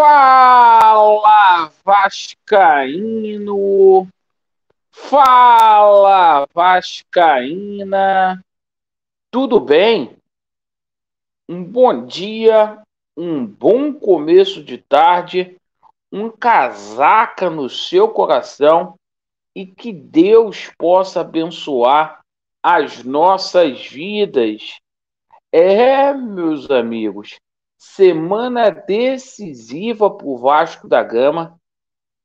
Fala, Vascaíno! Fala, Vascaína! Tudo bem? Um bom dia, um bom começo de tarde, um casaca no seu coração e que Deus possa abençoar as nossas vidas. Meus amigos, semana decisiva para o Vasco da Gama,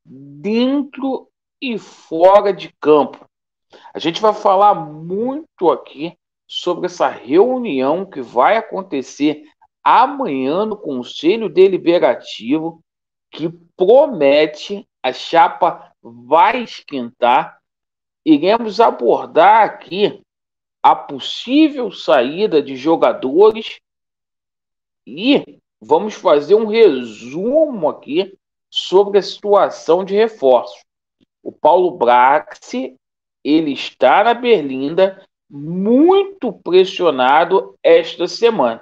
dentro e fora de campo. A gente vai falar muito aqui sobre essa reunião que vai acontecer amanhã no Conselho Deliberativo, que promete, a chapa vai esquentar. Iremos abordar aqui a possível saída de jogadores e vamos fazer um resumo aqui sobre a situação de reforços. O Paulo Braxi, ele está na Berlinda, muito pressionado esta semana.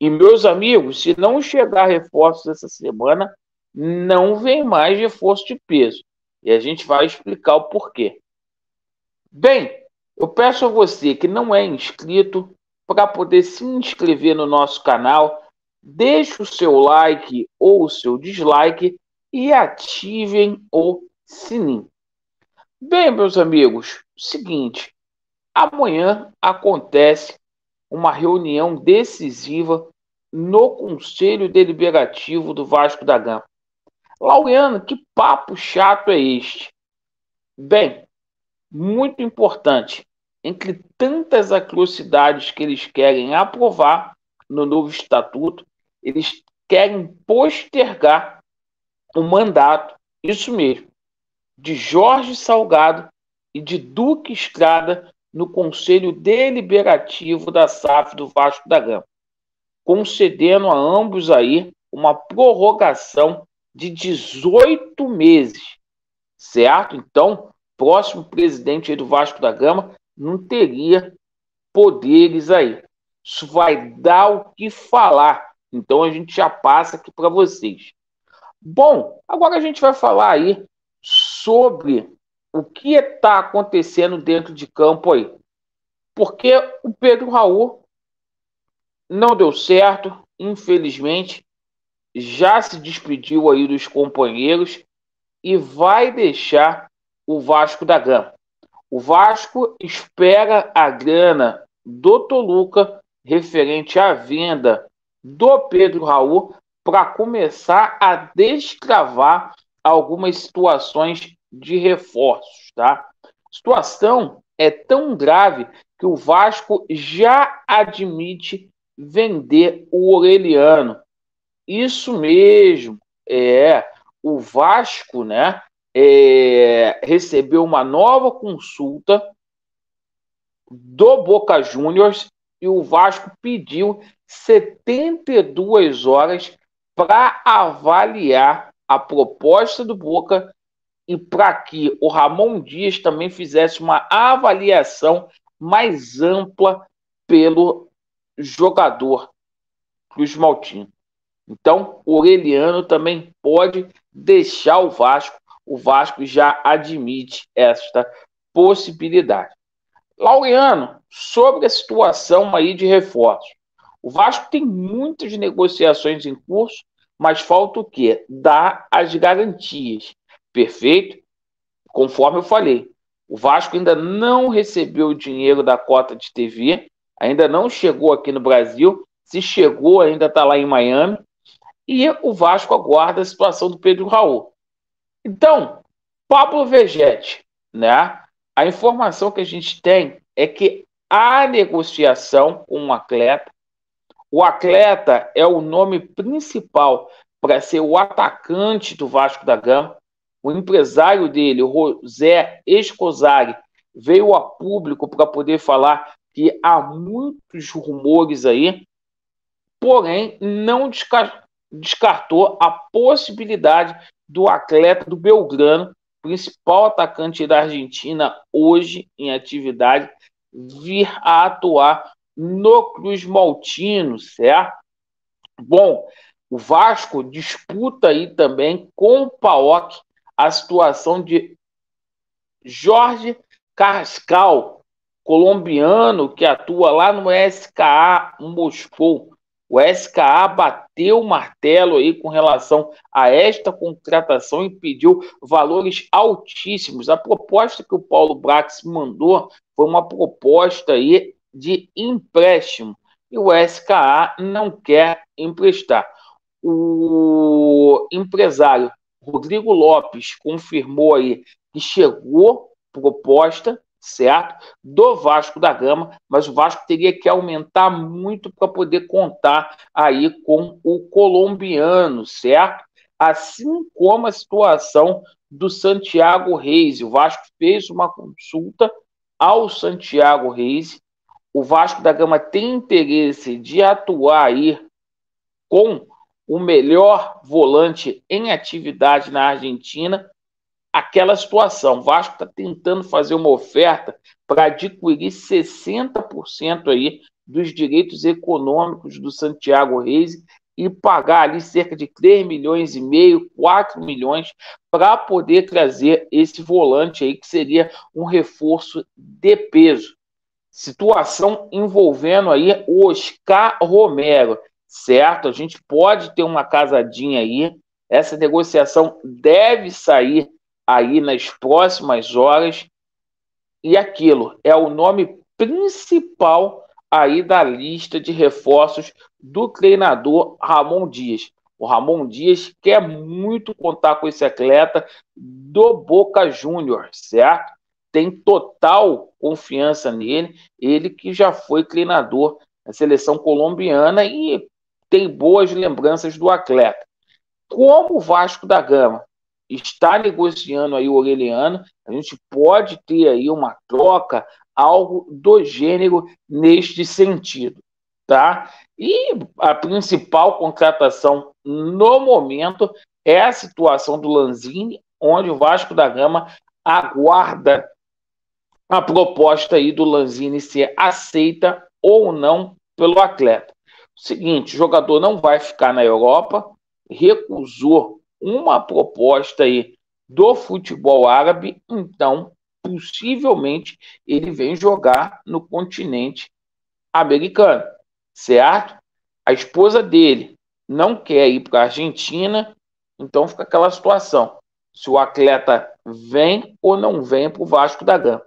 E, meus amigos, se não chegar reforços essa semana, não vem mais reforço de peso. E a gente vai explicar o porquê. Bem, eu peço a você que não é inscrito para poder se inscrever no nosso canal, deixe o seu like ou o seu dislike e ativem o sininho. Bem, meus amigos, seguinte, amanhã acontece uma reunião decisiva no Conselho Deliberativo do Vasco da Gama. Laureano, que papo chato é este? Bem, muito importante, entre tantas atrocidades que eles querem aprovar no novo estatuto, eles querem postergar o mandato, isso mesmo, de Jorge Salgado e de Duque Estrada no Conselho Deliberativo da SAF do Vasco da Gama, concedendo a ambos aí uma prorrogação de 18 meses, certo? Então, próximo presidente aí do Vasco da Gama não teria poderes aí. Isso vai dar o que falar. Então a gente já passa aqui para vocês. Bom, agora a gente vai falar aí sobre o que está acontecendo dentro de campo aí. Porque o Pedro Raul não deu certo, infelizmente, já se despediu aí dos companheiros e vai deixar o Vasco da Gama. O Vasco espera a grana do Toluca referente à venda do Pedro Raul para começar a destravar algumas situações de reforços, tá? A situação é tão grave que o Vasco já admite vender o Aureliano. Isso mesmo, o Vasco, né, recebeu uma nova consulta do Boca Juniors e o Vasco pediu 72 horas para avaliar a proposta do Boca e para que o Ramon Dias também fizesse uma avaliação mais ampla pelo jogador Cruz Maltino. Então, o Aureliano também pode deixar o Vasco. O Vasco já admite esta possibilidade. Laureano, sobre a situação aí de reforços. O Vasco tem muitas negociações em curso, mas falta o quê? Dar as garantias. Perfeito? Conforme eu falei, o Vasco ainda não recebeu o dinheiro da cota de TV, ainda não chegou aqui no Brasil. Se chegou, ainda está lá em Miami. E o Vasco aguarda a situação do Pedro Raul. Então, Pablo Vegetti, né? A informação que a gente tem é que há negociação com o atleta. O atleta é o nome principal para ser o atacante do Vasco da Gama. O empresário dele, o José Escosari, veio a público para poder falar que há muitos rumores aí, porém não descartou a possibilidade do atleta do Belgrano, principal atacante da Argentina hoje em atividade, vir a atuar no Cruz Maltino, certo? Bom, O Vasco disputa aí também com o PAOK a situação de Jorge Carrascal, colombiano que atua lá no SKA Moscou. O SKA bateu o martelo aí com relação a esta contratação e pediu valores altíssimos. A proposta que o Paulo Brax mandou foi uma proposta aí de empréstimo e o SKA não quer emprestar. O empresário Rodrigo Lopes confirmou aí que chegou proposta, certo, do Vasco da Gama, mas o Vasco teria que aumentar muito para poder contar aí com o colombiano, certo? Assim como a situação do Santiago Reis. O Vasco fez uma consulta ao Santiago Reis. O Vasco da Gama tem interesse de atuar aí com o melhor volante em atividade na Argentina. Aquela situação, o Vasco está tentando fazer uma oferta para adquirir 60% aí dos direitos econômicos do Santiago Reis e pagar ali cerca de 3 milhões e meio, 4 milhões para poder trazer esse volante aí que seria um reforço de peso. Situação envolvendo aí o Oscar Romero, certo? A gente pode ter uma casadinha aí, essa negociação deve sair aí nas próximas horas, e aquilo é o nome principal aí da lista de reforços do treinador Ramon Dias. O Ramon Dias quer muito contar com esse atleta do Boca Juniors, certo? Tem total confiança nele, ele que já foi treinador da seleção colombiana e tem boas lembranças do atleta. Como o Vasco da Gama está negociando aí o Aureliano, a gente pode ter aí uma troca, algo do gênero neste sentido, tá? E a principal contratação no momento é a situação do Lanzini, onde o Vasco da Gama aguarda a proposta aí do Lanzini ser aceita ou não pelo atleta. O seguinte, o jogador não vai ficar na Europa, recusou uma proposta aí do futebol árabe, então possivelmente ele vem jogar no continente americano, certo? A esposa dele não quer ir para a Argentina, então fica aquela situação, se o atleta vem ou não vem para o Vasco da Gama.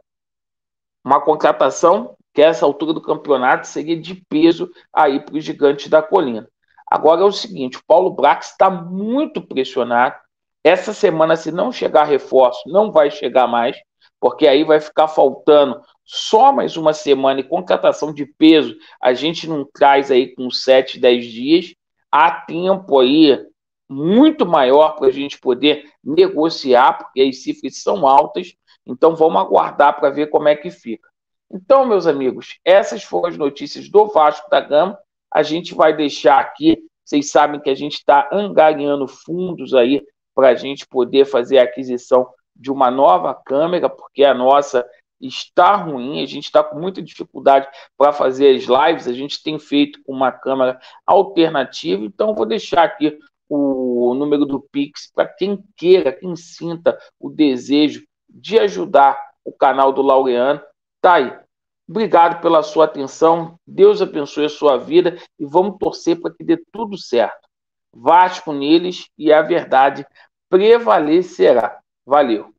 Uma contratação que a essa altura do campeonato seria de peso aí para os gigantes da colina. Agora é o seguinte, o Paulo Brax está muito pressionado. Essa semana, se não chegar reforço, não vai chegar mais, porque aí vai ficar faltando só mais uma semana e contratação de peso a gente não traz aí com 7, 10 dias. Há tempo aí muito maior para a gente poder negociar, porque as cifras são altas, então vamos aguardar para ver como é que fica. Então, meus amigos, essas foram as notícias do Vasco da Gama. A gente vai deixar aqui, vocês sabem que a gente está angariando fundos aí para a gente poder fazer a aquisição de uma nova câmera, porque a nossa está ruim, a gente está com muita dificuldade para fazer as lives, a gente tem feito com uma câmera alternativa, então vou deixar aqui o número do Pix para quem queira, quem sinta o desejo de ajudar o canal do Laureano, tá aí. Obrigado pela sua atenção, Deus abençoe a sua vida e vamos torcer para que dê tudo certo. Vasco neles e a verdade prevalecerá. Valeu.